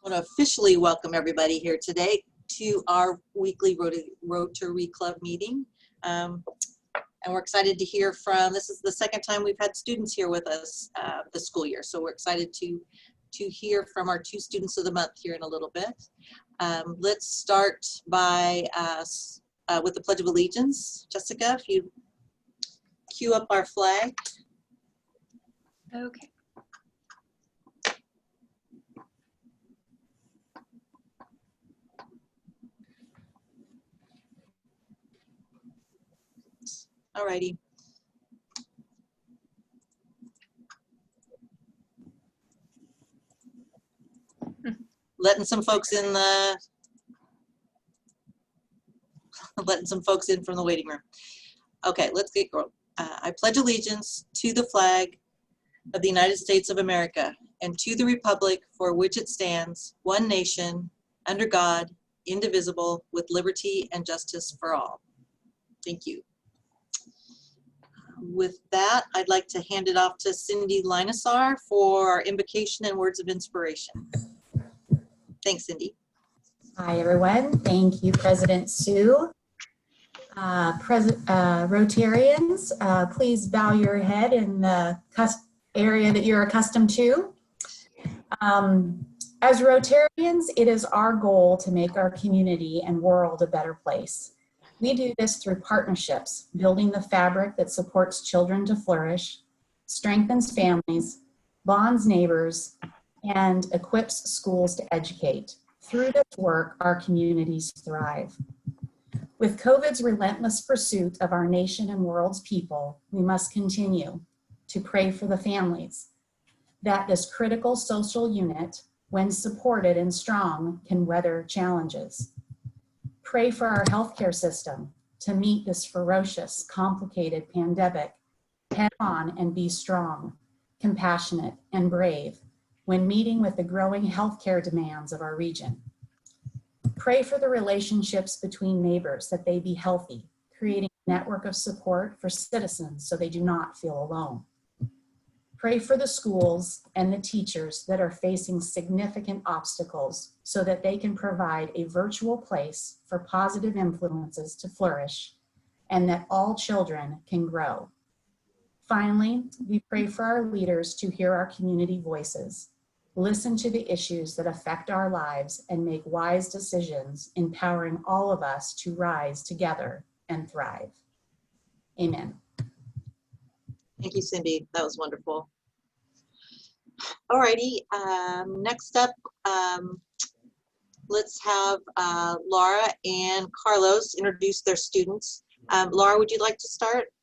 I want to officially welcome everybody here today to our weekly Rotary Club meeting. And we're excited to hear from, this is the second time we've had students here with us this school year. So we're excited to hear from our two students of the month here in a little bit. Let's start by with the Pledge of Allegiance. Jessica, if you cue up our flag. Okay. All righty. Letting some folks in from the waiting room. Okay, let's get going. I pledge allegiance to the flag of the United States of America and to the republic for which it stands, one nation, under God, indivisible, with liberty and justice for all. Thank you. With that, I'd like to hand it off to Cindy Linesar for our invocation and words of inspiration. Thanks, Cindy. Hi, everyone. Thank you, President Sue. Rotarians, please bow your head in the area that you're accustomed to. As Rotarians, it is our goal to make our community and world a better place. We do this through partnerships, building the fabric that supports children to flourish, strengthens families, bonds neighbors, and equips schools to educate. Through this work, our communities thrive. With COVID's relentless pursuit of our nation and world's people, we must continue to pray for the families, that this critical social unit, when supported and strong, can weather challenges. Pray for our healthcare system to meet this ferocious, complicated pandemic head on and be strong, compassionate, and brave when meeting with the growing healthcare demands of our region. Pray for the relationships between neighbors, that they be healthy, creating a network of support for citizens so they do not feel alone. Pray for the schools and the teachers that are facing significant obstacles so that they can provide a virtual place for positive influences to flourish and that all children can grow. Finally, we pray for our leaders to hear our community voices, listen to the issues that affect our lives, and make wise decisions, empowering all of us to rise together and thrive. Amen. Thank you, Cindy. That was wonderful. All righty. Next up, let's have Laura and Carlos introduce their students. Laura, would you like to start?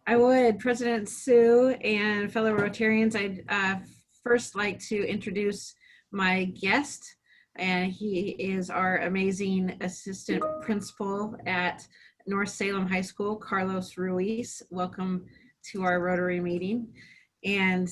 I would. President Sue and fellow Rotarians, I'd first like to introduce my guest, and he is our amazing assistant principal at North Salem High School, Carlos Ruiz. Welcome to our Rotary meeting. And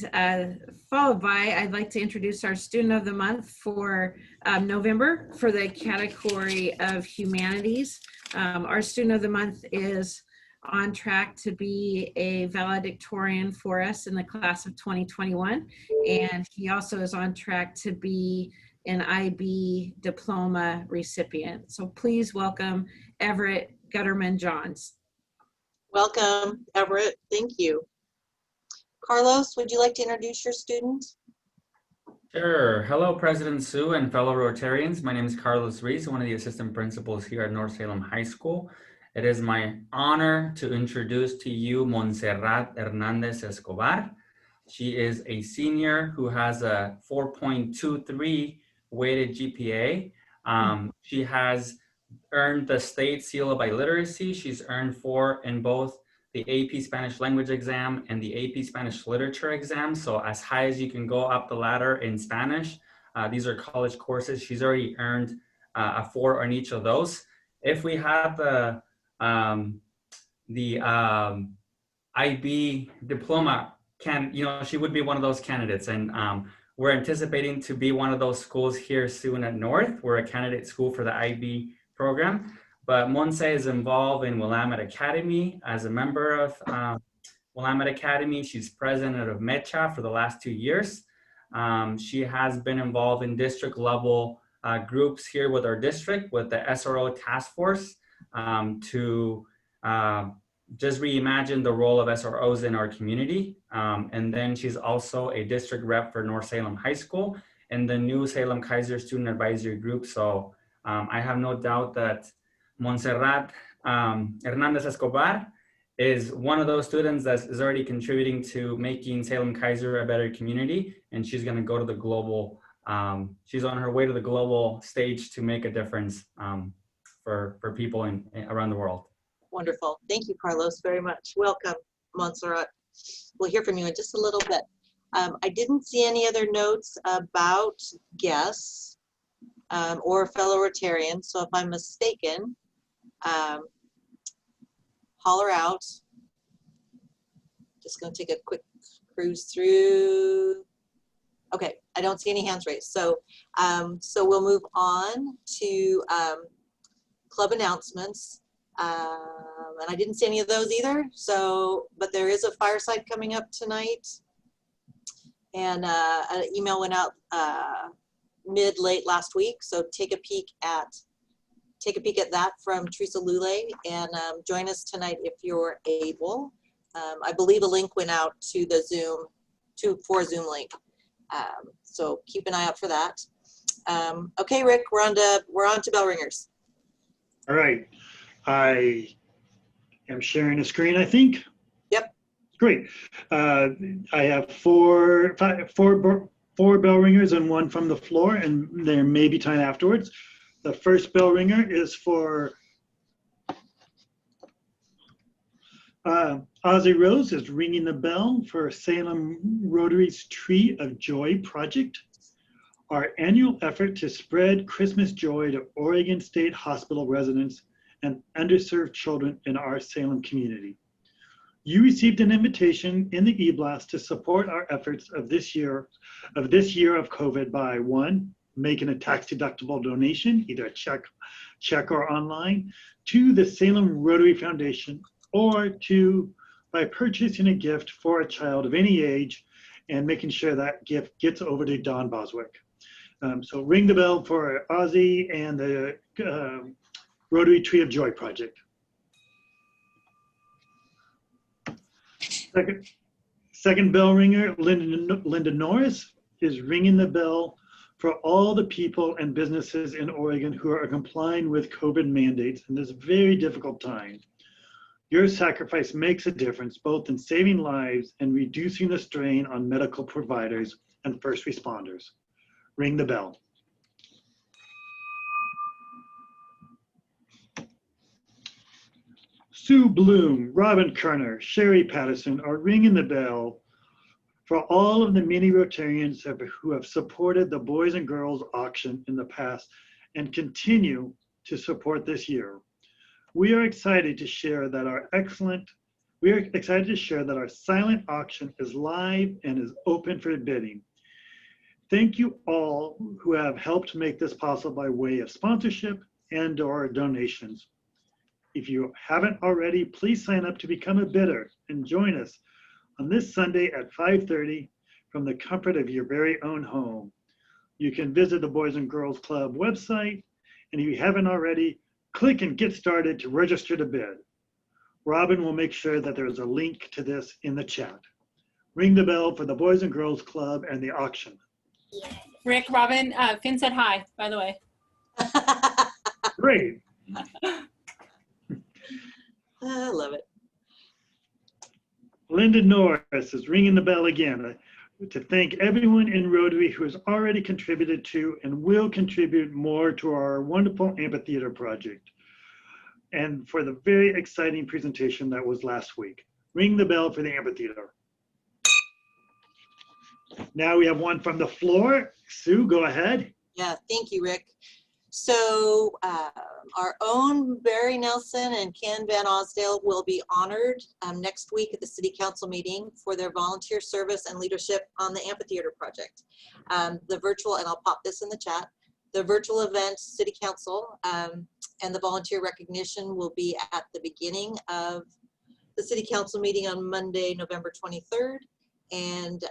followed by, I'd like to introduce our student of the month for November for the category of humanities. Our student of the month is on track to be a valedictorian for us in the class of 2021. And he also is on track to be an IB diploma recipient. So please welcome Everett Gutterman-Johns. Welcome, Everett. Thank you. Carlos, would you like to introduce your student? Sure. Hello, President Sue and fellow Rotarians. My name is Carlos Ruiz, one of the assistant principals here at North Salem High School. It is my honor to introduce to you Montserrat Hernandez Escobar. She is a senior who has a 4.23 weighted GPA. She has earned the state seal of biliteracy. She's earned 4 in both the AP Spanish language exam and the AP Spanish literature exam. So as high as you can go up the ladder in Spanish. These are college courses. She's already earned a 4 on each of those. If we had the IB diploma, she would be one of those candidates. And we're anticipating to be one of those schools here soon at North. We're a candidate school for the IB program. But Monse is involved in Willamette Academy as a member of Willamette Academy. She's president of MECHA for the last 2 years. She has been involved in district level groups here with our district, with the SRO task force, to just reimagine the role of SROs in our community. And then she's also a district rep for North Salem High School and the new Salem Kaiser Student Advisory Group. So I have no doubt that Montserrat Hernandez Escobar is one of those students that is already contributing to making Salem Kaiser a better community. And she's going to go to the global, she's on her way to the global stage to make a difference for people around the world. Wonderful. Thank you, Carlos, very much. Welcome, Montserrat. We'll hear from you in just a little bit. I didn't see any other notes about guests or fellow Rotarians. So if I'm mistaken, holler out. Just going to take a quick cruise through. Okay, I don't see any hands raised. So, so we'll move on to club announcements. And I didn't see any of those either. So, but there is a fireside coming up tonight. And an email went out late last week. So take a peek at that from Teresa Lule, and join us tonight if you're able. I believe a link went out to the Zoom, for a Zoom link. So keep an eye out for that. Okay, Rick, we're on to bell ringers. All right, I am sharing a screen, I think. Yep. Great. I have four bell ringers and one from the floor, and there may be time afterwards. The first bell ringer is for Ozzy Rose is ringing the bell for Salem Rotary's Tree of Joy project, our annual effort to spread Christmas joy to Oregon State Hospital residents and underserved children in our Salem community. You received an invitation in the e-blast to support our efforts of this year of COVID by 1, making a tax-deductible donation, either a check or online, to the Salem Rotary Foundation, or 2, by purchasing a gift for a child of any age and making sure that gift gets over to Don Boswick. So ring the bell for Ozzy and the Rotary Tree of Joy project. Second bell ringer, Linda Norris is ringing the bell for all the people and businesses in Oregon who are complying with COVID mandates in this very difficult time. Your sacrifice makes a difference both in saving lives and reducing the strain on medical providers and first responders. Ring the bell. Sue Bloom, Robin Kerner, Sherry Patterson are ringing the bell for all of the many Rotarians who have supported the Boys and Girls auction in the past and continue to support this year. We are excited to share that our silent auction is live and is open for bidding. Thank you all who have helped make this possible by way of sponsorship and/or donations. If you haven't already, please sign up to become a bidder and join us on this Sunday at 5:30 from the comfort of your very own home. You can visit the Boys and Girls Club website, and if you haven't already, click and get started to register to bid. Robin will make sure that there's a link to this in the chat. Ring the bell for the Boys and Girls Club and the auction. Rick, Robin, Finn said hi, by the way. Great. I love it. Linda Norris is ringing the bell again to thank everyone in Rotary who has already contributed to and will contribute more to our wonderful amphitheater project, and for the very exciting presentation that was last week. Ring the bell for the amphitheater. Now we have one from the floor. Sue, go ahead. Yeah, thank you, Rick. So our own Barry Nelson and Ken Van Osdale will be honored next week at the City Council meeting for their volunteer service and leadership on the amphitheater project. The virtual, and I'll pop this in the chat, the virtual event, City Council, and the volunteer recognition will be at the beginning of the City Council meeting on Monday, November 23rd. And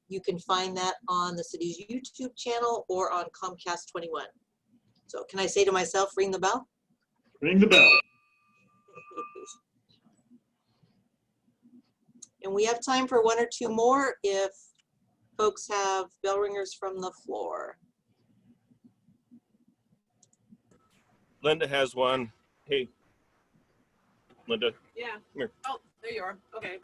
you can find that on the city's YouTube channel or on Comcast 21. So can I say to myself, ring the bell? Ring the bell. And we have time for one or two more if folks have bell ringers from the floor. Linda has one. Hey, Linda. Yeah. Come here. Oh, there you are. Okay.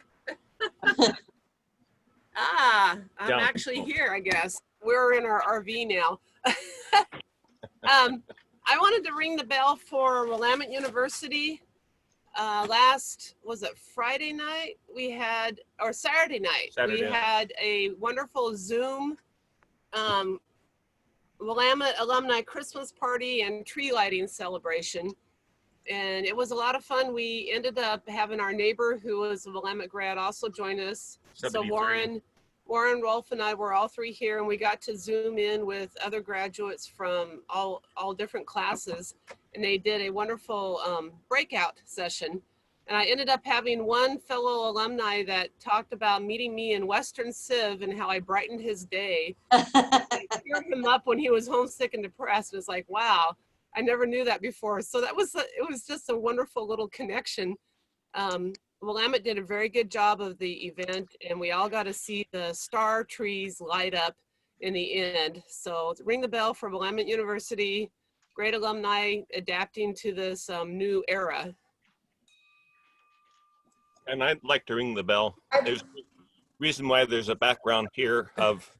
I'm Down. actually here, I guess. We're in our RV now. I wanted to ring the bell for Willamette University. Was it Friday night? Or Saturday night. Saturday. We had a wonderful Zoom Willamette alumni Christmas party and tree lighting celebration. And it was a lot of fun. We ended up having our neighbor who was a Willamette grad also join us. 73. So Warren, Rolf, and I were all three here, and we got to Zoom in with other graduates from all different classes, and they did a wonderful breakout session. And I ended up having one fellow alumni that talked about meeting me in Western Civ and how I brightened his day. I cheered him up when he was homesick and depressed. It was like, wow, I never knew that before. So it was just a wonderful little connection. Willamette did a very good job of the event, and we all got to see the star trees light up in the end. So ring the bell for Willamette University, great alumni adapting to this new era. And I'd like to ring the bell. There's a reason why there's a background here of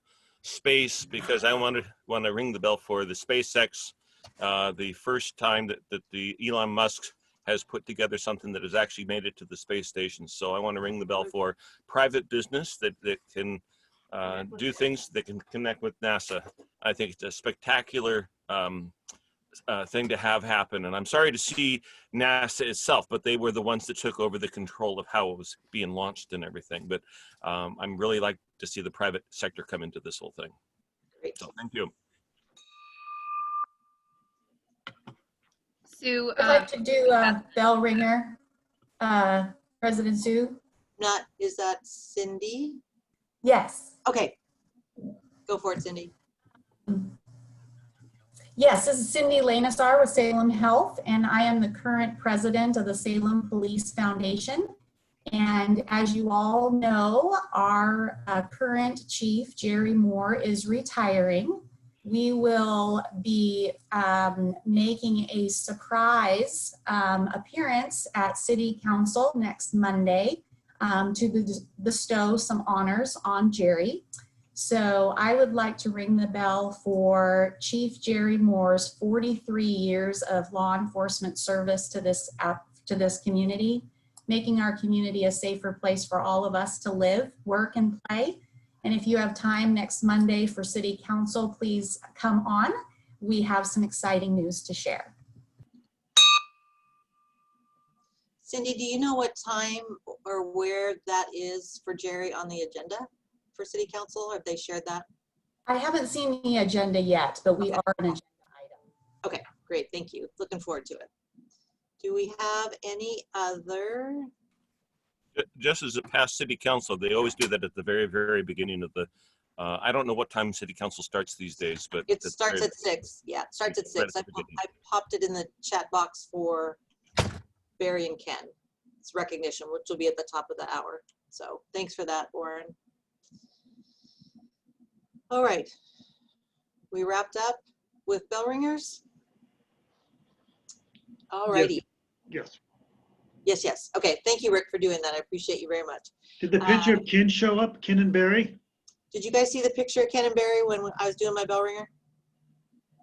space, because I want to ring the bell for the SpaceX, the first time that the Elon Musk has put together something that has actually made it to the space station. So I want to ring the bell for private business that can do things that can connect with NASA. I think it's a spectacular thing to have happen. And I'm sorry to see NASA itself, but they were the ones that took over the control of how it was being launched and everything. But I'm really like to see the private sector come into this whole thing. Great. So thank you. Sue, I'd like to do a bell ringer, President Sue. Is that Cindy? Yes. Okay, go for it, Cindy. Yes, this is Cindy Lanesar with Salem Health, and I am the current president of the Salem Police Foundation. And as you all know, our current chief, Jerry Moore, is retiring. We will be making a surprise appearance at City Council next Monday to bestow some honors on Jerry. So I would like to ring the bell for Chief Jerry Moore's 43 years of law enforcement service to this community, making our community a safer place for all of us to live, work, and play. And if you have time next Monday for City Council, please come on. We have some exciting news to share. Cindy, do you know what time or where that is for Jerry on the agenda for City Council? Have they shared that? I haven't seen the agenda yet, but we are an agenda item. Okay, great, thank you. Looking forward to it. Do we have any other? Just as a past City Council, they always do that at the very, very beginning of the, I don't know what time City Council starts these days, but It starts at 6. Yeah, it starts at 6. I popped it in the chat box for Barry and Ken. It's recognition, which will be at the top of the hour. So thanks for that, Warren. All right, we wrapped up with bell ringers. All righty. Yes. Yes, yes. Okay, thank you, Rick, for doing that. I appreciate you very much. Did the picture of Ken show up, Ken and Barry? Did you guys see the picture of Ken and Barry when I was doing my bell ringer?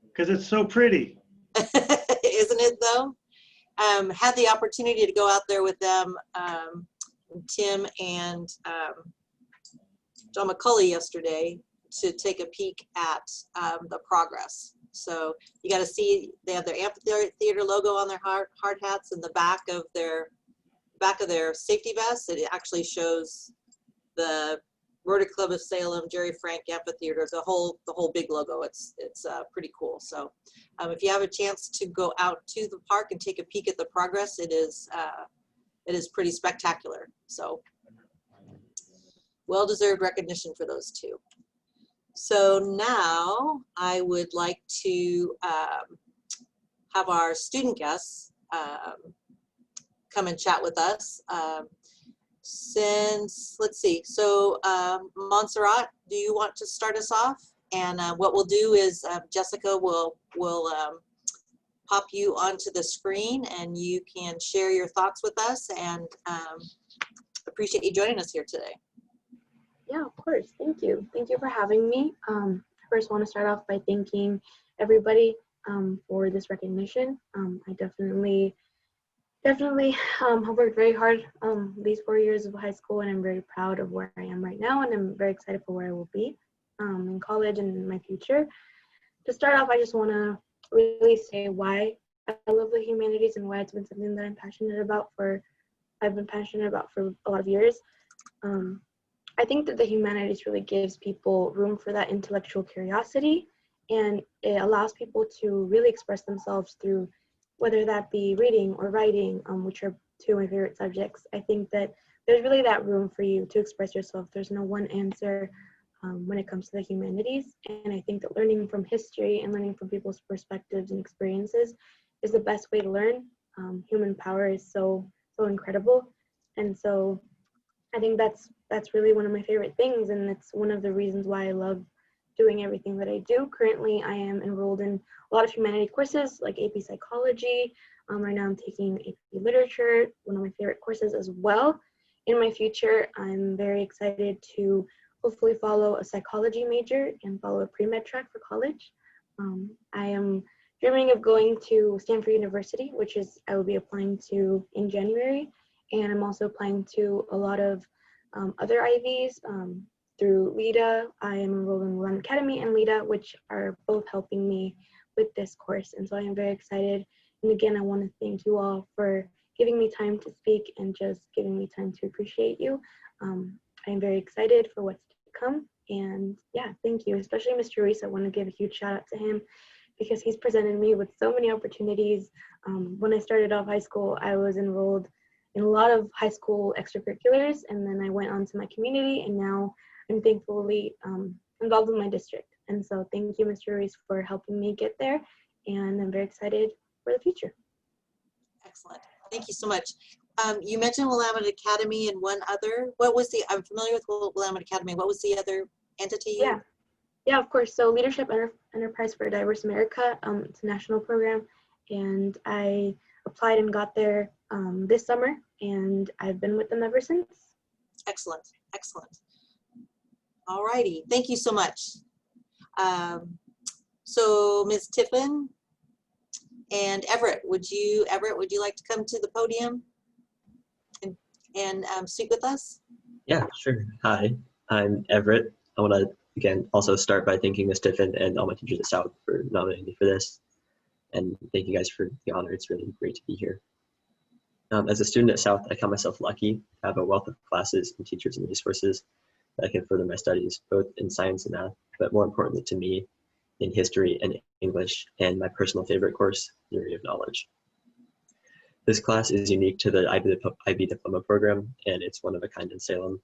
Because it's so pretty. Isn't it though? Had the opportunity to go out there with them, Tim and John McCulley yesterday to take a peek at the progress. So you got to see they have their amphitheater logo on their hard hats in the back of their safety vests. It actually shows the Rotary Club of Salem, Jerry Frank Amphitheater, the whole big logo. It's pretty cool. So if you have a chance to go out to the park and take a peek at the progress, it is pretty spectacular. So well-deserved recognition for those two. So now I would like to have our student guests come and chat with us. Let's see, so Montserrat, do you want to start us off? And what we'll do is Jessica will pop you onto the screen and you can share your thoughts with us, and appreciate you joining us here today. Yeah, of course. Thank you. Thank you for having me. First, want to start off by thanking everybody for this recognition. I definitely have worked very hard these 4 years of high school, and I'm very proud of where I am right now, and I'm very excited for where I will be in college and in my future. To start off, I just want to really say why I love the humanities and why it's been something that I've been passionate about for a lot of years. I think that the humanities really gives people room for that intellectual curiosity, and it allows people to really express themselves through, whether that be reading or writing, which are two of my favorite subjects. I think that there's really that room for you to express yourself. There's no one answer when it comes to the humanities. And I think that learning from history and learning from people's perspectives and experiences is the best way to learn. Human power is so incredible. And so I think that's really one of my favorite things, and it's one of the reasons why I love doing everything that I do. Currently, I am enrolled in a lot of humanity courses like AP Psychology. Right now I'm taking AP Literature, one of my favorite courses as well. In my future, I'm very excited to hopefully follow a psychology major and follow a pre-med track for college. I am dreaming of going to Stanford University, which I will be applying to in January. And I'm also applying to a lot of other IVs through LIDA. I am enrolled in Willamette Academy and LIDA, which are both helping me with this course. And so I am very excited. And again, I want to thank you all for giving me time to speak and just giving me time to appreciate you. I am very excited for what's to come. And yeah, thank you. Especially Mr. Reese, I want to give a huge shout out to him because he's presented me with so many opportunities. When I started off high school, I was enrolled in a lot of high school extracurriculars, and then I went on to my community, and now I'm thankfully involved in my district. And so thank you, Mr. Reese, for helping me get there, and I'm very excited for the future. Excellent. Thank you so much. You mentioned Willamette Academy and one other. I'm familiar with Willamette Academy. What was the other entity? Yeah, of course. So Leadership Enterprise for a Diverse America, it's a national program, and I applied and got there this summer, and I've been with them ever since. Excellent, excellent. All righty, thank you so much. So Ms. Tiffin and Everett, would you like to come to the podium and speak with us? Yeah, sure. Hi, I'm Everett. I want to again also start by thanking Ms. Tiffin and all my teachers at South for nominating me for this. And thank you guys for the honor. It's really great to be here. As a student at South, I count myself lucky to have a wealth of classes and teachers and resources that can further my studies, both in science and math, but more importantly to me, in history and English, and my personal favorite course, Theory of Knowledge. This class is unique to the IB Diploma program, and it's one of a kind in Salem.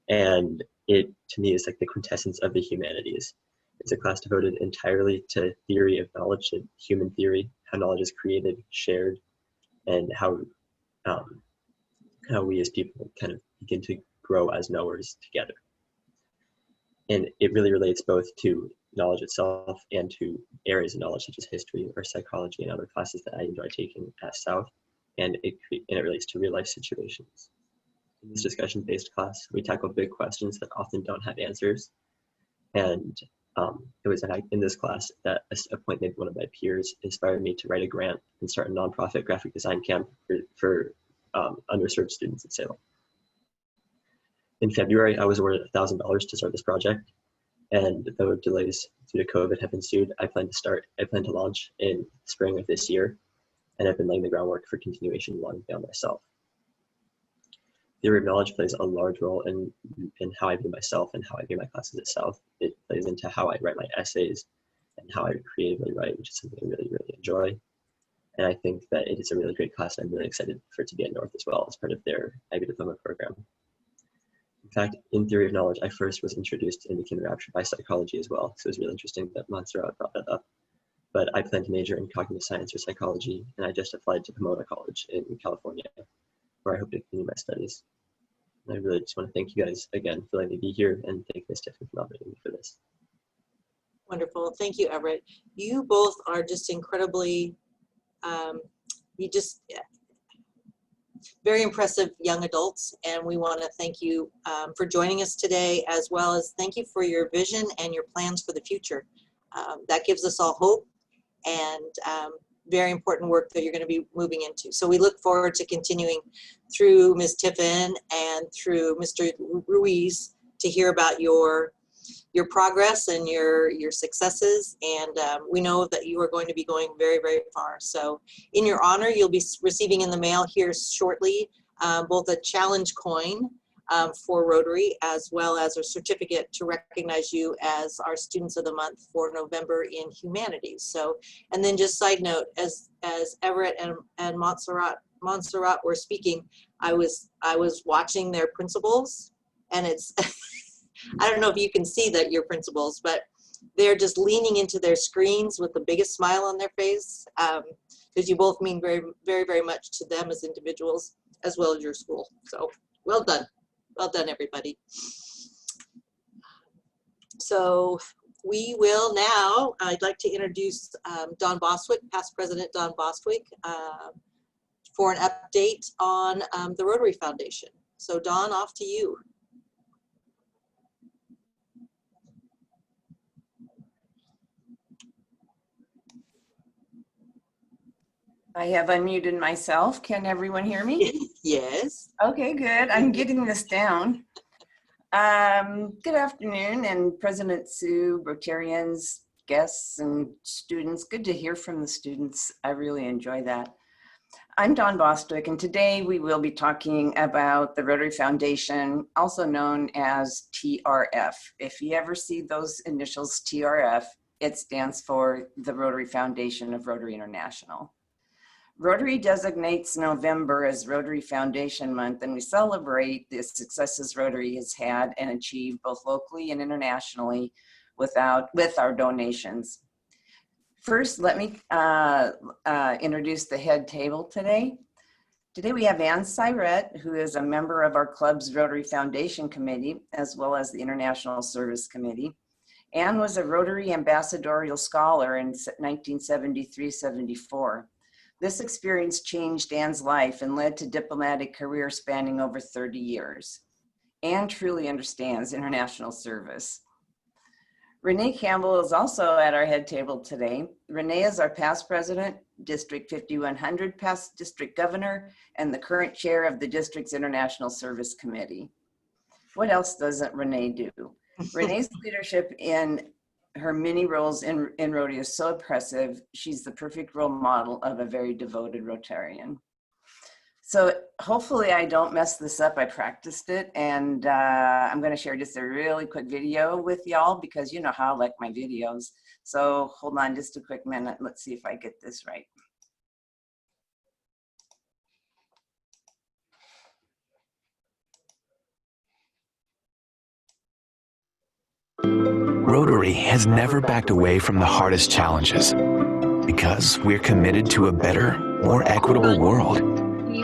And it, to me, is like the quintessence of the humanities. It's a class devoted entirely to theory of knowledge, to human theory, how knowledge is created, shared, and how we as people kind of begin to grow as knowers together. And it really relates both to knowledge itself and to areas of knowledge such as history or psychology and other classes that I enjoy taking at South. And it relates to real life situations. In this discussion-based class, we tackle big questions that often don't have answers. And it was in this class that a point made one of my peers inspired me to write a grant and start a nonprofit graphic design camp for underserved students in Salem. In February, I was awarded $1,000 to start this project, and though delays due to COVID have ensued, I plan to launch in spring of this year, and I've been laying the groundwork for continuation long beyond myself. Theory of knowledge plays a large role in how I view myself and how I view my classes at South. It plays into how I write my essays and how I creatively write, which is something I really, really enjoy. And I think that it is a really great class, and I'm really excited for it to be at North as well as part of their IB Diploma program. In fact, in theory of knowledge, I first was introduced and became enraptured by psychology as well. So it was really interesting that Montserrat brought that up. But I plan to major in cognitive science or psychology, and I just applied to Pomona College in California, where I hope to continue my studies. And I really just want to thank you guys again for letting me be here, and thank Ms. Tiffin for nominating me for this. Wonderful. Thank you, Everett. You both are just incredibly, very impressive young adults, and we want to thank you for joining us today, as well as thank you for your vision and your plans for the future. That gives us all hope and very important work that you're going to be moving into. So we look forward to continuing through Ms. Tiffin and through Mr. Ruiz to hear about your progress and your successes, and we know that you are going to be going very, very far. So in your honor, you'll be receiving in the mail here shortly both a challenge coin for Rotary, as well as a certificate to recognize you as our Students of the Month for November in Humanities. So, and then just side note, as Everett and Montserrat were speaking, I was watching their principals, and it's I don't know if you can see that your principals, but they're just leaning into their screens with the biggest smile on their face, because you both mean very, very, very much to them as individuals, as well as your school. So well done. Well done, everybody. So we will now, I'd like to introduce Don Bostwick, past President Don Bostwick, for an update on the Rotary Foundation. So Don, off to you. I have unmuted myself. Can everyone hear me? Yes. Okay, good. I'm getting this down. Good afternoon, and President Sue, Rotarians, guests, and students. Good to hear from the students. I really enjoy that. I'm Don Bostwick, and today we will be talking about the Rotary Foundation, also known as TRF. If you ever see those initials TRF, it stands for the Rotary Foundation of Rotary International. Rotary designates November as Rotary Foundation Month, and we celebrate the successes Rotary has had and achieved both locally and internationally with our donations. First, let me introduce the head table today. Today we have Ann Syrett, who is a member of our club's Rotary Foundation Committee, as well as the International Service Committee. Ann was a Rotary Ambassadorial Scholar in 1973-74. This experience changed Ann's life and led to diplomatic career spanning over 30 years. Ann truly understands international service. Renee Campbell is also at our head table today. Renee is our past president, District 5100 past district governor, and the current chair of the district's International Service Committee. What else doesn't Renee do? Renee's leadership in her many roles in Rotary is so impressive. She's the perfect role model of a very devoted Rotarian. So hopefully I don't mess this up. I practiced it, and I'm going to share just a really quick video with y'all, because you know how I like my videos. So hold on just a quick minute. Let's see if I get this right. Rotary has never backed away from the hardest challenges because we're committed to a better, more equitable world.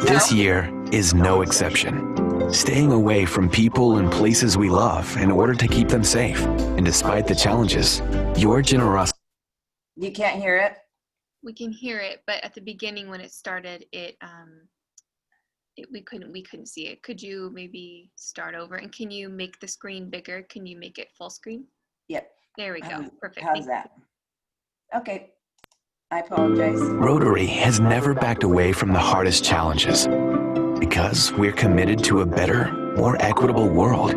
This year is no exception. Staying away from people and places we love in order to keep them safe. And despite the challenges, your generosity. You can't hear it? We can hear it, but at the beginning when it started, we couldn't see it. Could you maybe start over, and can you make the screen bigger? Can you make it full screen? Yep. There we go. Perfect. How's that? Okay. I apologize. Rotary has never backed away from the hardest challenges because we're committed to a better, more equitable world.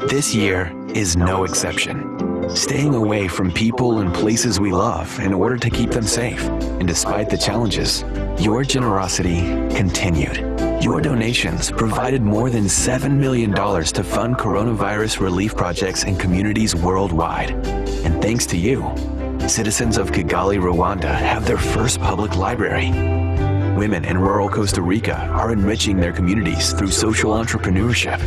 This year is no exception. Staying away from people and places we love in order to keep them safe. And despite the challenges, your generosity continued. Your donations provided more than $7 million to fund coronavirus relief projects in communities worldwide. And thanks to you, citizens of Kigali, Rwanda have their first public library. Women in rural Costa Rica are enriching their communities through social entrepreneurship.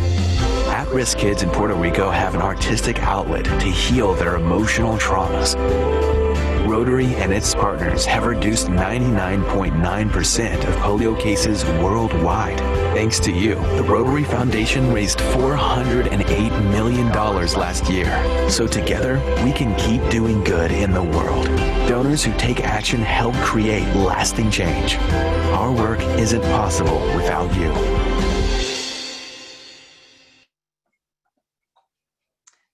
at-risk kids in Puerto Rico have an artistic outlet to heal their emotional traumas. Rotary and its partners have reduced 99.9% of polio cases worldwide. Thanks to you, the Rotary Foundation raised $408 million last year. So together, we can keep doing good in the world. Donors who take action help create lasting change. Our work isn't possible without you.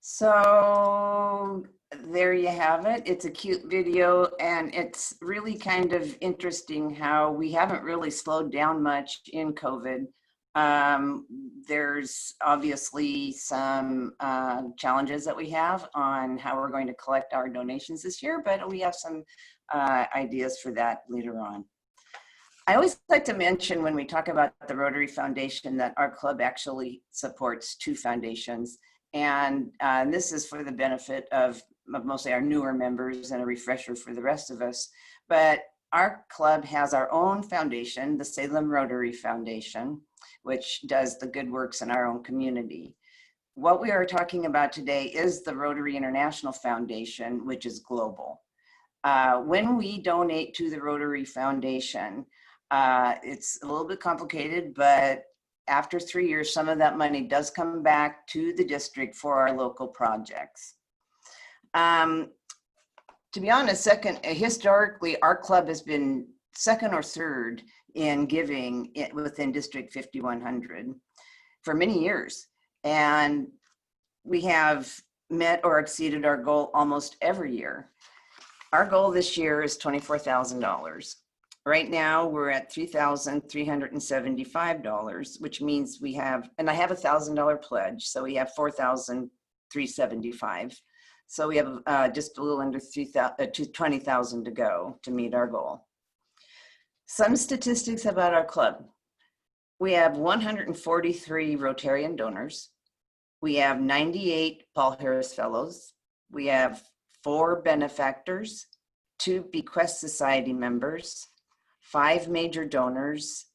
So there you have it. It's a cute video, and it's really kind of interesting how we haven't really slowed down much in COVID. There's obviously some challenges that we have on how we're going to collect our donations this year, but we have some ideas for that later on. I always like to mention when we talk about the Rotary Foundation that our club actually supports two foundations. And this is for the benefit of mostly our newer members and a refresher for the rest of us. But our club has our own foundation, the Salem Rotary Foundation, which does the good works in our own community. What we are talking about today is the Rotary International Foundation, which is global. When we donate to the Rotary Foundation, it's a little bit complicated, but after 3 years, some of that money does come back to the district for our local projects. To be honest, historically, our club has been second or third in giving within District 5100 for many years. And we have met or exceeded our goal almost every year. Our goal this year is $24,000. Right now, we're at $3,375, which means we have, and I have a $1,000 pledge, so we have $4,375. So we have just a little under $20,000 to go to meet our goal. Some statistics about our club. We have 143 Rotarian donors. We have 98 Paul Harris Fellows. We have 4 benefactors, 2 Bequest Society members, 5 major donors,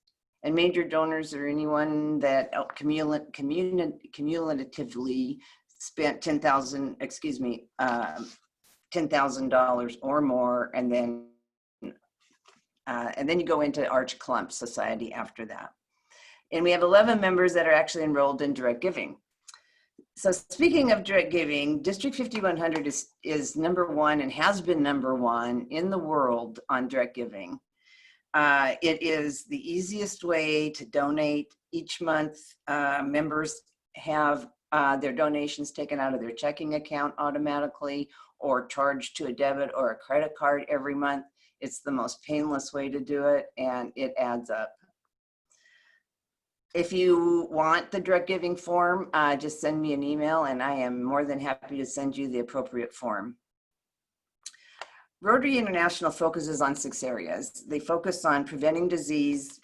and major donors are anyone that cumulatively spent $10,000 or more, and then you go into Arch Clump Society after that. And we have 11 members that are actually enrolled in direct giving. So speaking of direct giving, District 5100 is #1 and has been #1 in the world on direct giving. It is the easiest way to donate. Each month, members have their donations taken out of their checking account automatically or charged to a debit or a credit card every month. It's the most painless way to do it, and it adds up. If you want the direct giving form, just send me an email and I am more than happy to send you the appropriate form. Rotary International focuses on 6 areas. They focus on preventing disease,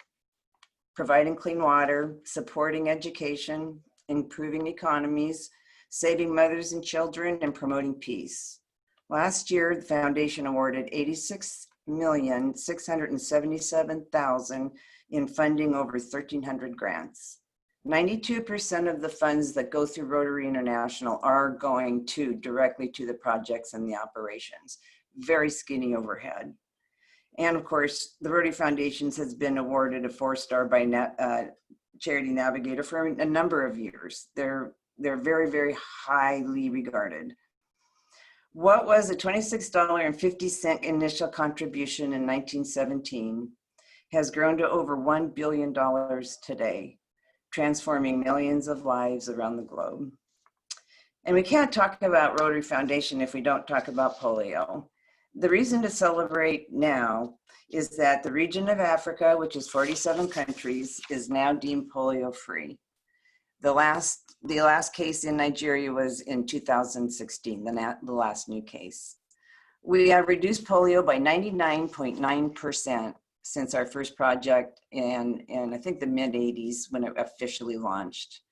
providing clean water, supporting education, improving economies, saving mothers and children, and promoting peace. Last year, the foundation awarded $86,677,000 in funding over 1,300 grants. 92% of the funds that go through Rotary International are going directly to the projects and the operations. Very skinny overhead. And of course, the Rotary Foundation has been awarded a 4-star by Charity Navigator for a number of years. They're very, very highly regarded. What was a $26.50 initial contribution in 1917 has grown to over $1 billion today, transforming millions of lives around the globe. And we can't talk about Rotary Foundation if we don't talk about polio. The reason to celebrate now is that the region of Africa, which is 47 countries, is now deemed polio-free. The last case in Nigeria was in 2016, the last new case. We have reduced polio by 99.9% since our first project in I think the mid-'80s when it officially launched.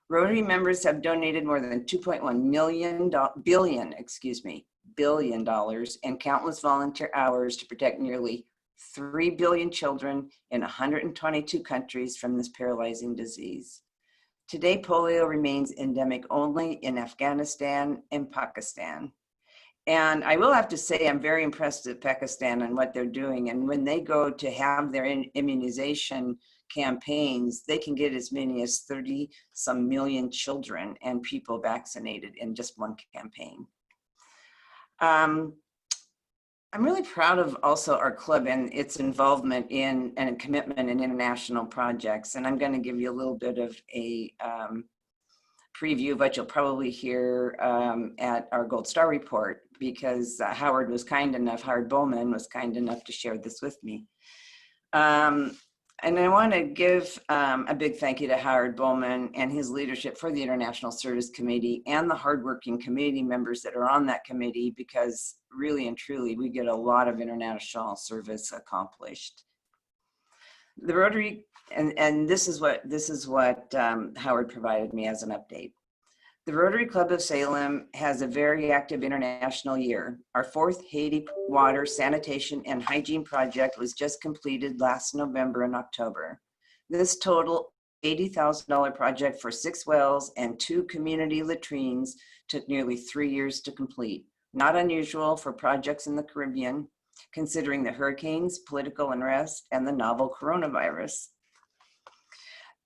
Rotary members have donated more than $2.1 billion and countless volunteer hours to protect nearly 3 billion children in 122 countries from this paralyzing disease. Today, polio remains endemic only in Afghanistan and Pakistan. And I will have to say, I'm very impressed with Pakistan and what they're doing. And when they go to have their immunization campaigns, they can get as many as 30-some million children and people vaccinated in just one campaign. I'm really proud of also our club and its involvement in and commitment in international projects. And I'm going to give you a little bit of a preview of what you'll probably hear at our Gold Star report, because Howard Bowman was kind enough to share this with me. And I want to give a big thank you to Howard Bowman and his leadership for the International Service Committee and the hardworking committee members that are on that committee, because really and truly, we get a lot of international service accomplished. The Rotary, and this is what Howard provided me as an update. The Rotary Club of Salem has a very active international year. Our 4th Haiti water, sanitation, and hygiene project was just completed last November and October. This total $80,000 project for 6 wells and 2 community latrines took nearly 3 years to complete. Not unusual for projects in the Caribbean, considering the hurricanes, political unrest, and the novel coronavirus.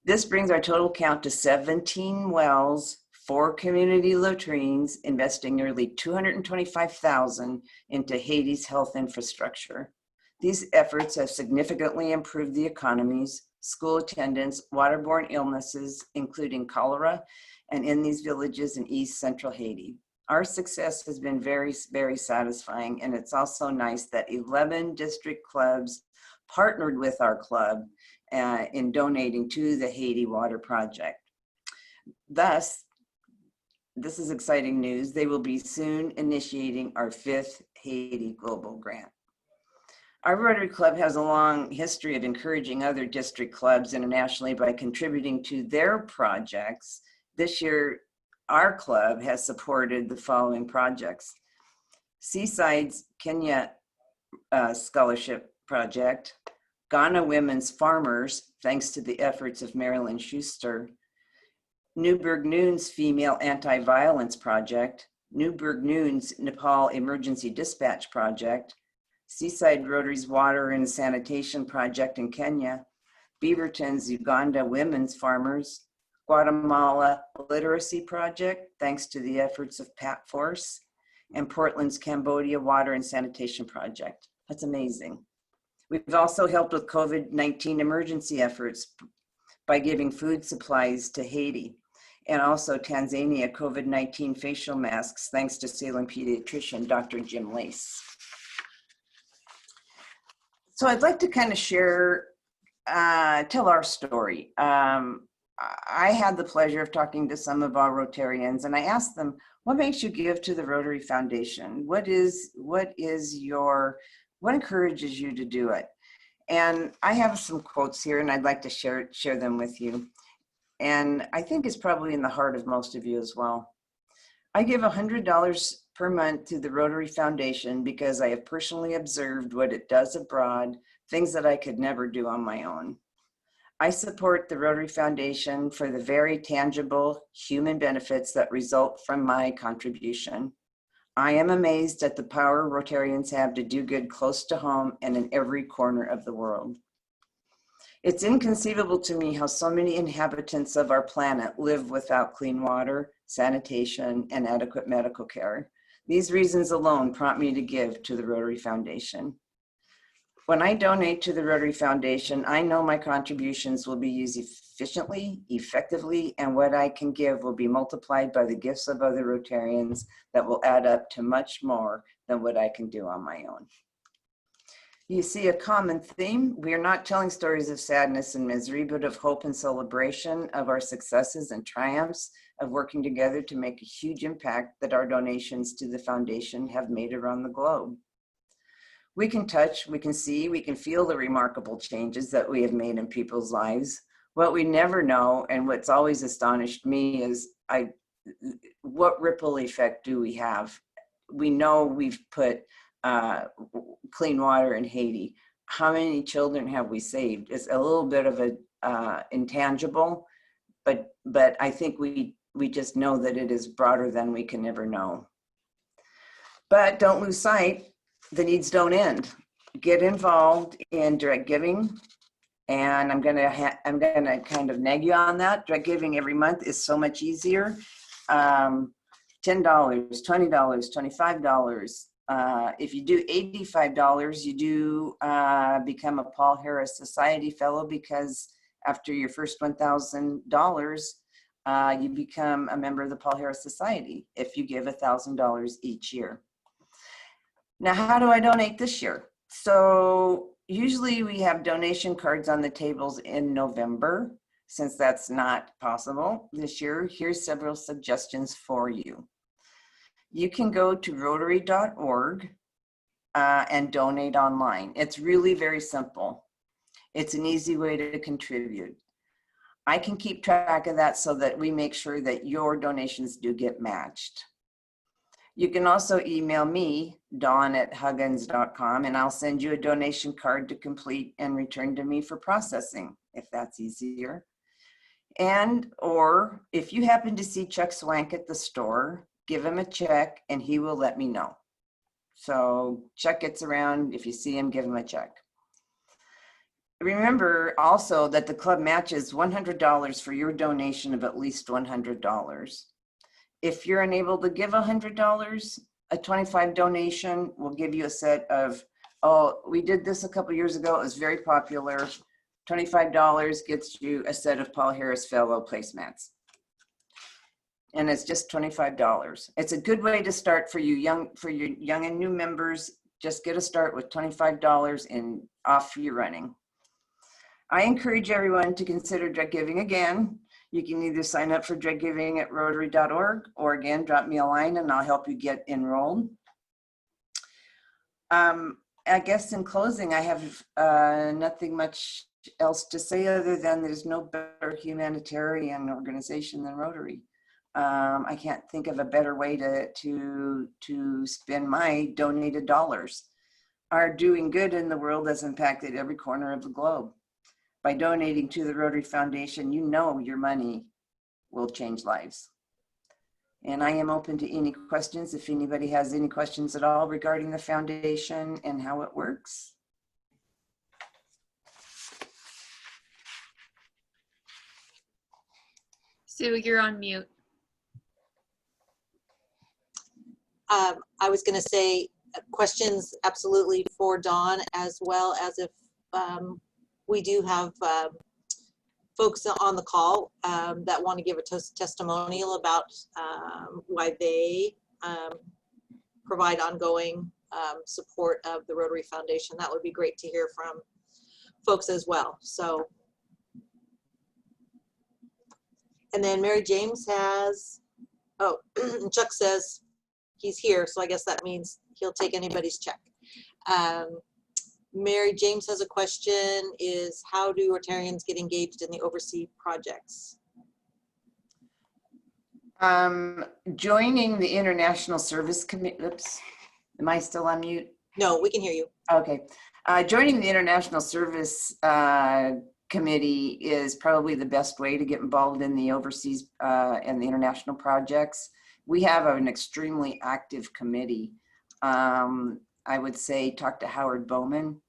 This brings our total count to 17 wells, 4 community latrines, investing nearly $225,000 into Haiti's health infrastructure. These efforts have significantly improved the economies, school attendance, waterborne illnesses, including cholera, and in these villages in East Central Haiti. Our success has been very, very satisfying, and it's also nice that 11 district clubs partnered with our club in donating to the Haiti Water Project. Thus, this is exciting news. They will be soon initiating our 5th Haiti Global Grant. Our Rotary Club has a long history of encouraging other district clubs internationally by contributing to their projects. This year, our club has supported the following projects: Seaside's Kenya Scholarship Project, Ghana Women's Farmers, thanks to the efforts of Marilyn Schuster, Newburgh Noon's Female Anti-Violence Project, Newburgh Noon's Nepal Emergency Dispatch Project, Seaside Rotary's Water and Sanitation Project in Kenya, Beaverton's Uganda Women's Farmers, Guatemala Literacy Project, thanks to the efforts of Pat Force, and Portland's Cambodia Water and Sanitation Project. That's amazing. We've also helped with COVID-19 emergency efforts by giving food supplies to Haiti, and also Tanzania COVID-19 facial masks, thanks to Salem pediatrician, Dr. Jim Lace. So I'd like to kind of share, tell our story. I had the pleasure of talking to some of our Rotarians, and I asked them, what makes you give to the Rotary Foundation? What encourages you to do it? And I have some quotes here, and I'd like to share them with you. And I think it's probably in the heart of most of you as well. I give $100 per month to the Rotary Foundation because I have personally observed what it does abroad, things that I could never do on my own. I support the Rotary Foundation for the very tangible human benefits that result from my contribution. I am amazed at the power Rotarians have to do good close to home and in every corner of the world. It's inconceivable to me how so many inhabitants of our planet live without clean water, sanitation, and adequate medical care. These reasons alone prompt me to give to the Rotary Foundation. When I donate to the Rotary Foundation, I know my contributions will be used efficiently, effectively, and what I can give will be multiplied by the gifts of other Rotarians that will add up to much more than what I can do on my own. You see a common theme. We are not telling stories of sadness and misery, but of hope and celebration of our successes and triumphs of working together to make a huge impact that our donations to the foundation have made around the globe. We can touch, we can see, we can feel the remarkable changes that we have made in people's lives. What we never know, and what's always astonished me, is what ripple effect do we have? We know we've put clean water in Haiti. How many children have we saved? It's a little bit of a intangible, but I think we just know that it is broader than we can ever know. But don't lose sight, the needs don't end. Get involved in direct giving. And I'm gonna kind of nag you on that. Direct giving every month is so much easier. $10, $20, $25. If you do $85, you do become a Paul Harris Society fellow, because after your first $1,000, you become a member of the Paul Harris Society if you give $1,000 each year. Now, how do I donate this year? So usually we have donation cards on the tables in November. Since that's not possible this year, here's several suggestions for you. You can go to Rotary.org and donate online. It's really very simple. It's an easy way to contribute. I can keep track of that so that we make sure that your donations do get matched. You can also email me, dawn@huggins.com, and I'll send you a donation card to complete and return to me for processing, if that's easier. And, or if you happen to see Chuck Swank at the store, give him a check and he will let me know. So Chuck gets around, if you see him, give him a check. Remember also that the club matches $100 for your donation of at least $100. If you're unable to give $100, a $25 donation will give you a set of, we did this a couple years ago. It was very popular. $25 gets you a set of Paul Harris Fellow placemats. And it's just $25. It's a good way to start for you young and new members. Just get a start with $25 and off you're running. I encourage everyone to consider direct giving again. You can either sign up for direct giving at Rotary.org, or again, drop me a line and I'll help you get enrolled. I guess in closing, I have nothing much else to say other than there's no better humanitarian organization than Rotary. I can't think of a better way to spend my donated dollars. Our doing good in the world has impacted every corner of the globe. By donating to the Rotary Foundation, you know your money will change lives. And I am open to any questions if anybody has any questions at all regarding the foundation and how it works. Sue, you're on mute. I was going to say questions absolutely for Dawn, as well as if we do have folks on the call that want to give a testimonial about why they provide ongoing support of the Rotary Foundation. That would be great to hear from folks as well. So, and then Mary James has, Chuck says he's here, so I guess that means he'll take anybody's check. Mary James has a question, is how do Rotarians get engaged in the overseas projects? Joining the International Service Committee, oops, am I still on mute? No, we can hear you. Okay. Joining the International Service Committee is probably the best way to get involved in the overseas and the international projects. We have an extremely active committee. I would say talk to Howard Bowman.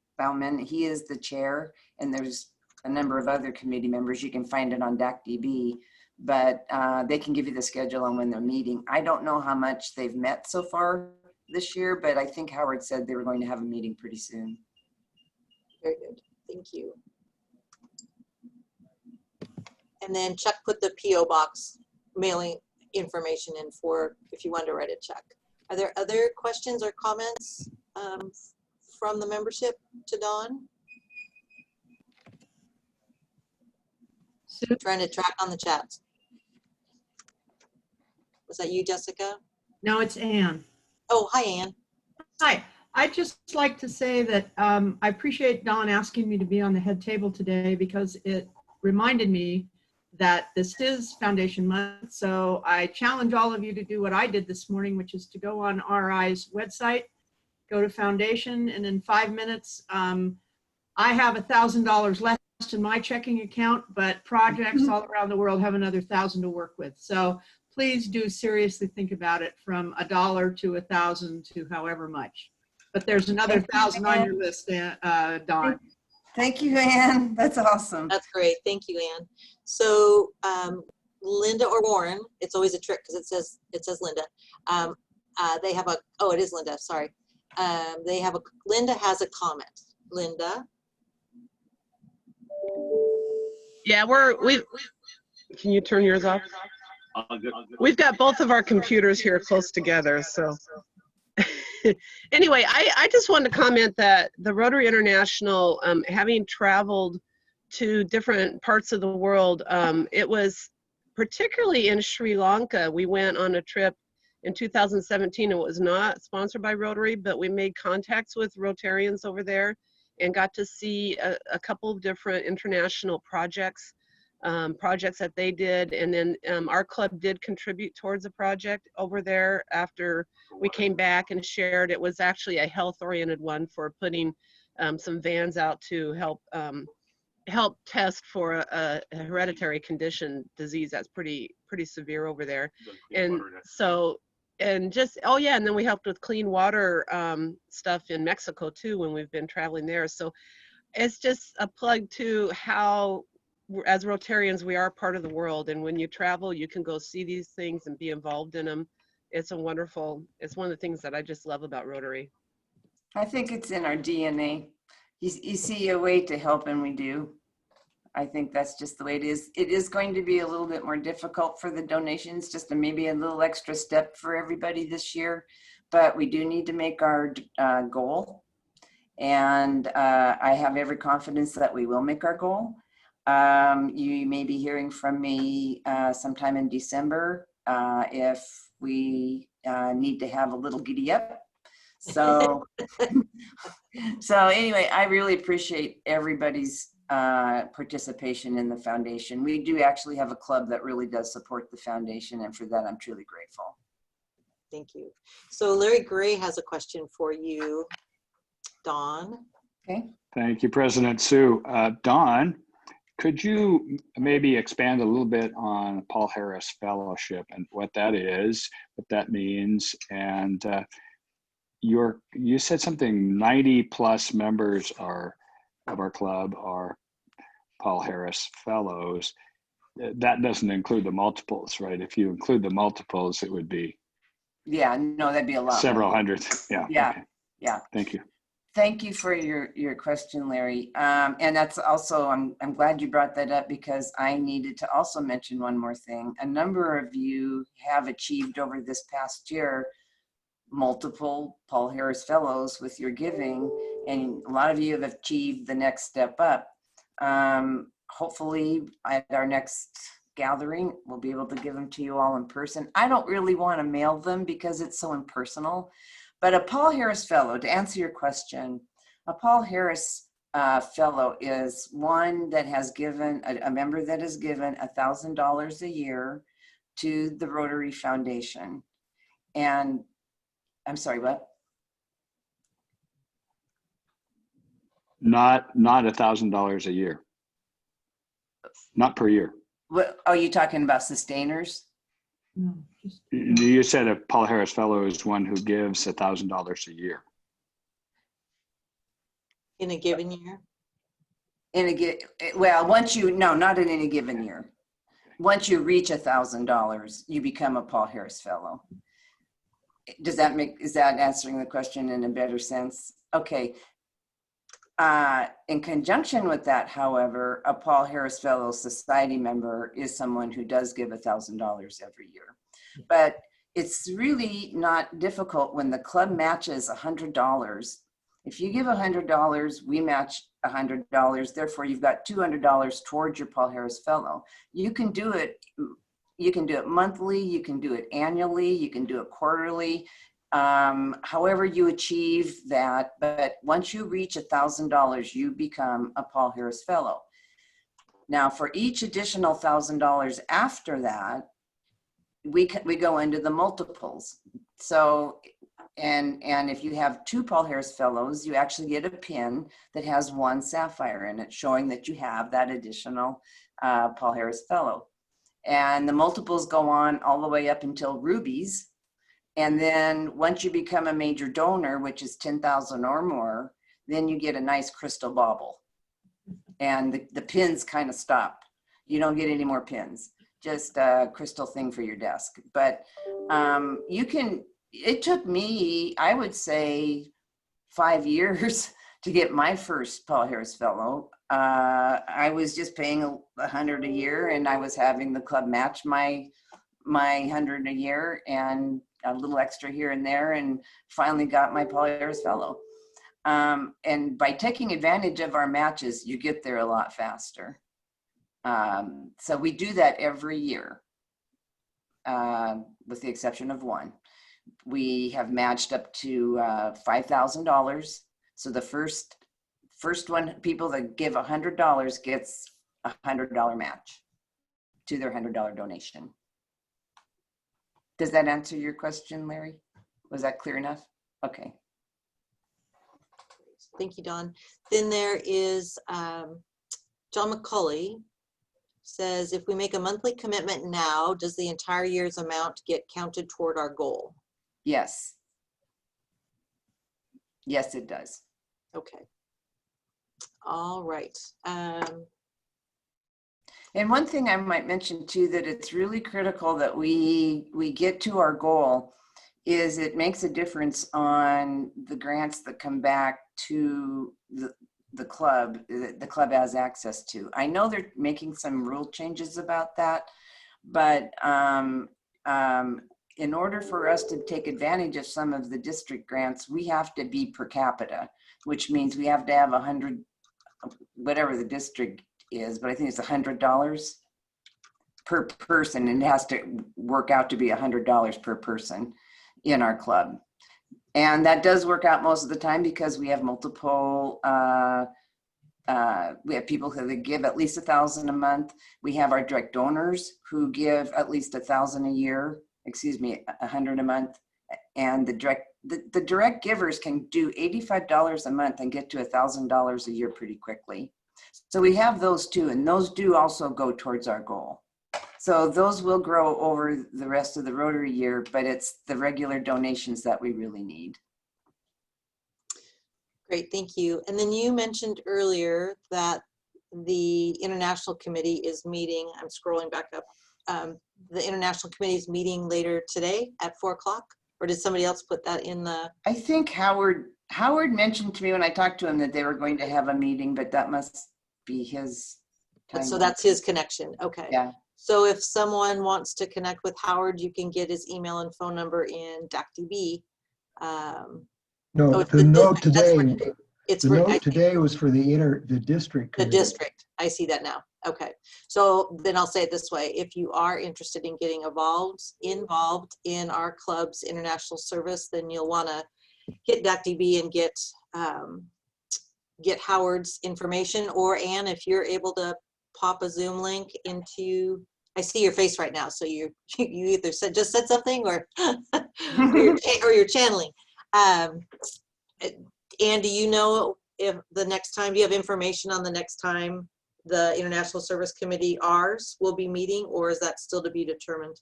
He is the chair, and there's a number of other committee members. You can find it on DACDB, but they can give you the schedule on when they're meeting. I don't know how much they've met so far this year, but I think Howard said they were going to have a meeting pretty soon. Very good, thank you. And then Chuck put the P.O. box mailing information in for if you want to write a check. Are there other questions or comments from the membership to Dawn? Sue? Trying to track on the chat. Was that you, Jessica? No, it's Ann. Oh, hi, Ann. Hi. I'd just like to say that I appreciate Dawn asking me to be on the head table today, because it reminded me that this is Foundation Month. So I challenge all of you to do what I did this morning, which is to go on RI's website, go to Foundation, and in 5 minutes, I have $1,000 less in my checking account, but projects all around the world have another 1,000 to work with. So please do seriously think about it, from $1 to 1,000 to however much. But there's another 1,000 on your list, Dawn. Thank you, Ann. That's awesome. That's great. Thank you, Ann. So Linda or Warren, it's always a trick because it says Linda. They have a, oh, it is Linda, sorry. Linda has a comment. Linda. Yeah, can you turn yours off? We've got both of our computers here close together, so. Anyway, I just wanted to comment that the Rotary International, having traveled to different parts of the world, it was particularly in Sri Lanka. We went on a trip in 2017. It was not sponsored by Rotary, but we made contacts with Rotarians over there and got to see a couple of different international projects that they did. And then our club did contribute towards a project over there after we came back and shared. It was actually a health-oriented one for putting some vans out to help test for a hereditary condition disease that's pretty severe over there. And so, and just, oh yeah, and then we helped with clean water stuff in Mexico too when we've been traveling there. So it's just a plug to how, as Rotarians, we are part of the world, and when you travel, you can go see these things and be involved in them. It's one of the things that I just love about Rotary. I think it's in our DNA. You see a way to help, and we do. I think that's just the way it is. It is going to be a little bit more difficult for the donations, just maybe a little extra step for everybody this year, but we do need to make our goal. And I have every confidence that we will make our goal. You may be hearing from me sometime in December if we need to have a little giddy up. So, so anyway, I really appreciate everybody's participation in the foundation. We do actually have a club that really does support the foundation, and for that I'm truly grateful. Thank you. So Larry Gray has a question for you, Dawn. Okay. Thank you, President Sue. Dawn, could you maybe expand a little bit on Paul Harris Fellowship and what that is, what that means, and you said something 90 plus members of our club are Paul Harris Fellows. That doesn't include the multiples, right? If you include the multiples, it would be. Yeah, no, that'd be a lot. Several hundred. Yeah. Yeah. Okay. Yeah. Thank you. Thank you for your question, Larry. And that's also, I'm glad you brought that up because I needed to also mention one more thing. A number of you have achieved over this past year multiple Paul Harris Fellows with your giving, and a lot of you have achieved the next step up. Hopefully at our next gathering, we'll be able to give them to you all in person. I don't really want to mail them because it's so impersonal, but a Paul Harris Fellow, to answer your question, a Paul Harris Fellow is one that has given, a member that has given $1,000 a year to the Rotary Foundation. And I'm sorry, what? Not $1,000 a year. Not per year. What are you talking about, sustainers? No, You said a Paul Harris Fellow is one who gives $1,000 a year. In a given year? Well, once you, no, not in any given year. Once you reach $1,000, you become a Paul Harris Fellow. Is that answering the question in a better sense? Okay. In conjunction with that, however, a Paul Harris Fellow Society member is someone who does give $1,000 every year. But it's really not difficult when the club matches $100. If you give $100, we match $100. Therefore, you've got $200 towards your Paul Harris Fellow. You can do it. You can do it monthly. You can do it annually. You can do it quarterly. However you achieve that, but once you reach $1,000, you become a Paul Harris Fellow. Now, for each additional $1,000 after that, we go into the multiples. So And if you have 2 Paul Harris Fellows, you actually get a pin that has 1 sapphire in it, showing that you have that additional Paul Harris Fellow. And the multiples go on all the way up until rubies. And then once you become a major donor, which is 10,000 or more, then you get a nice crystal bauble. And the pins kind of stop. You don't get any more pins, just a crystal thing for your desk. But it took me, I would say, 5 years to get my first Paul Harris Fellow. I was just paying $100 a year, and I was having the club match my $100 a year and a little extra here and there, and finally got my Paul Harris Fellow. And by taking advantage of our matches, you get there a lot faster. So we do that every year, with the exception of 1. We have matched up to $5,000. So the first one, people that give $100 gets a $100 match to their $100 donation. Does that answer your question, Larry? Was that clear enough? Okay. Thank you, Dawn. Then there is John McCulley says, if we make a monthly commitment now, does the entire year's amount get counted toward our goal? Yes. Yes, it does. Okay. All right. And one thing I might mention too, that it's really critical that we get to our goal, is it makes a difference on the grants that come back to the club has access to. I know they're making some rule changes about that, but in order for us to take advantage of some of the district grants, we have to be per capita, which means we have to have 100, whatever the district is, but I think it's $100 per person, and it has to work out to be $100 per person in our club. And that does work out most of the time, because we have multiple, we have people who give at least $1,000 a month. We have our direct donors who give at least $1,000 a year, $100 a month. And the direct givers can do $85 a month and get to $1,000 a year pretty quickly. So we have those too, and those do also go towards our goal. So those will grow over the rest of the Rotary year, but it's the regular donations that we really need. Great, thank you. And then you mentioned earlier that the International Committee is meeting, I'm scrolling back up, the International Committee is meeting later today at 4 o'clock, or did somebody else put that in the? I think Howard mentioned to me when I talked to him that they were going to have a meeting, but that must be his time. So that's his connection, okay. Yeah. So if someone wants to connect with Howard, you can get his email and phone number in DACDB. No, the note today was for the district. The district, I see that now. Okay, so then I'll say it this way: if you are interested in getting involved in our club's international service, then you'll want to hit DACDB and get Howard's information. Or Anne, if you're able to pop a Zoom link into, I see your face right now, so you either just said something or or you're channeling. And do you know if the next time, do you have information on the next time the International Service Committee, ours, will be meeting, or is that still to be determined?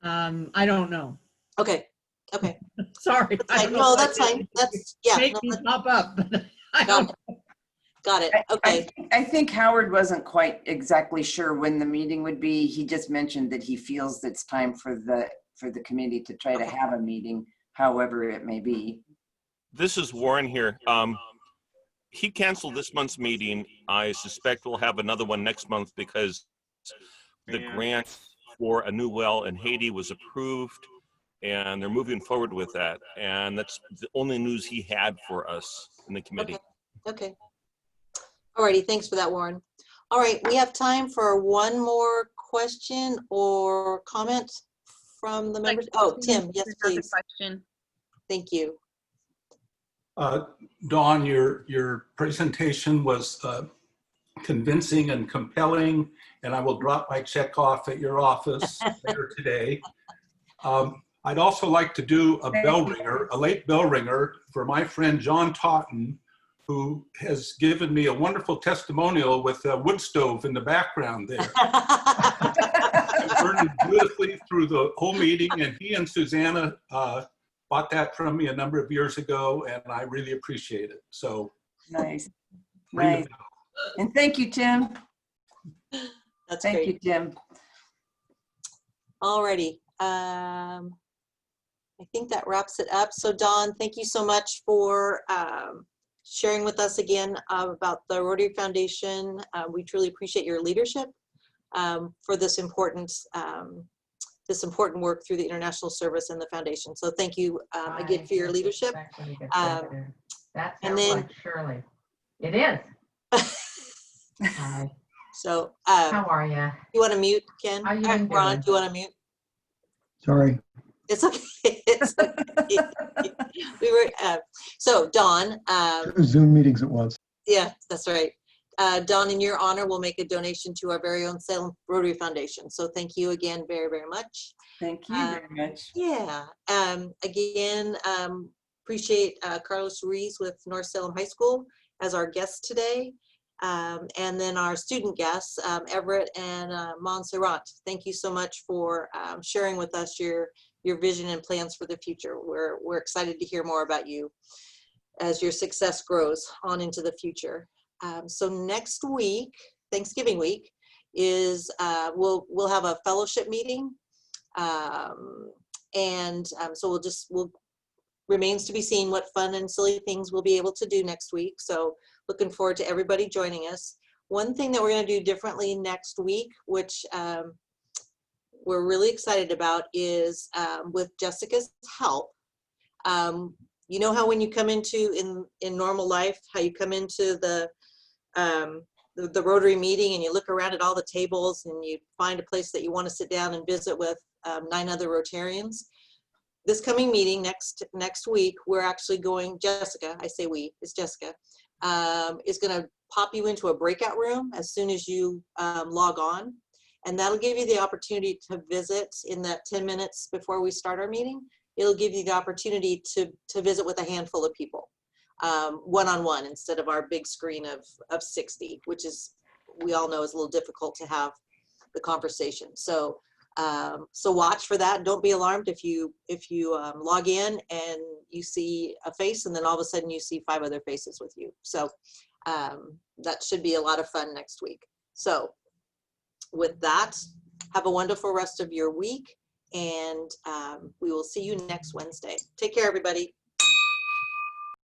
I don't know. Okay. Okay. Sorry. No, that's fine. That's, yeah. Make me pop up. Got it. Okay. I think Howard wasn't quite exactly sure when the meeting would be. He just mentioned that he feels it's time for the committee to try to have a meeting, however it may be. This is Warren here. He canceled this month's meeting. I suspect we'll have another one next month because the grant for a new well in Haiti was approved, and they're moving forward with that. And that's the only news he had for us in the committee. Okay. Alrighty, thanks for that, Warren. All right, we have time for one more question or comment from the members. Oh, Tim, yes, please. Question. Thank you. Dawn, your presentation was convincing and compelling, and I will drop my check off at your office later today. I'd also like to do a bell ringer, a late bell ringer for my friend John Totten, who has given me a wonderful testimonial with a wood stove in the background there. He's burning beautifully through the whole meeting, and he and Susanna bought that from me a number of years ago, and I really appreciate it. So nice, nice. And thank you, Tim. That's thank great. you, Tim. Alrighty. I think that wraps it up. So Dawn, thank you so much for sharing with us again about the Rotary Foundation. We truly appreciate your leadership for this important work through the international service and the foundation. So thank you again for your leadership. And then Shirley, it is. Hi. So how are you? You want to mute, Ken? How you Ron, do you want to mute? Sorry. It's okay. It's okay. We were so Dawn. 2 Zoom meetings at once. Yeah, that's right. Dawn, in your honor, we'll make a donation to our very own Salem Rotary Foundation. So thank you again very, very much. Thank you very much. Yeah. Again, appreciate Carlos Ruiz with North Salem High School as our guest today. And then our student guests, Everett and Montserrat. Thank you so much for sharing with us your vision and plans for the future. We're excited to hear more about you as your success grows on into the future. So next week, Thanksgiving week, is we'll have a fellowship meeting, so we'll remains to be seen what fun and silly things we'll be able to do next week. So looking forward to everybody joining us. One thing that we're going to do differently next week, which we're really excited about, is with Jessica's help. You know how when you come into in normal life, how you come into the Rotary meeting and you look around at all the tables and you find a place that you want to sit down and visit with 9 other Rotarians. This coming meeting next week, we're actually going, Jessica, I say we, it's Jessica, is going to pop you into a breakout room as soon as you log on. And that'll give you the opportunity to visit in that 10 minutes before we start our meeting. It'll give you the opportunity to visit with a handful of people, one-on-one, instead of our big screen of 60, which is, we all know, is a little difficult to have the conversation. So watch for that. Don't be alarmed if you log in and you see a face and then all of a sudden you see 5 other faces with you. So that should be a lot of fun next week. So with that, have a wonderful rest of your week, and we will see you next Wednesday. Take care, everybody.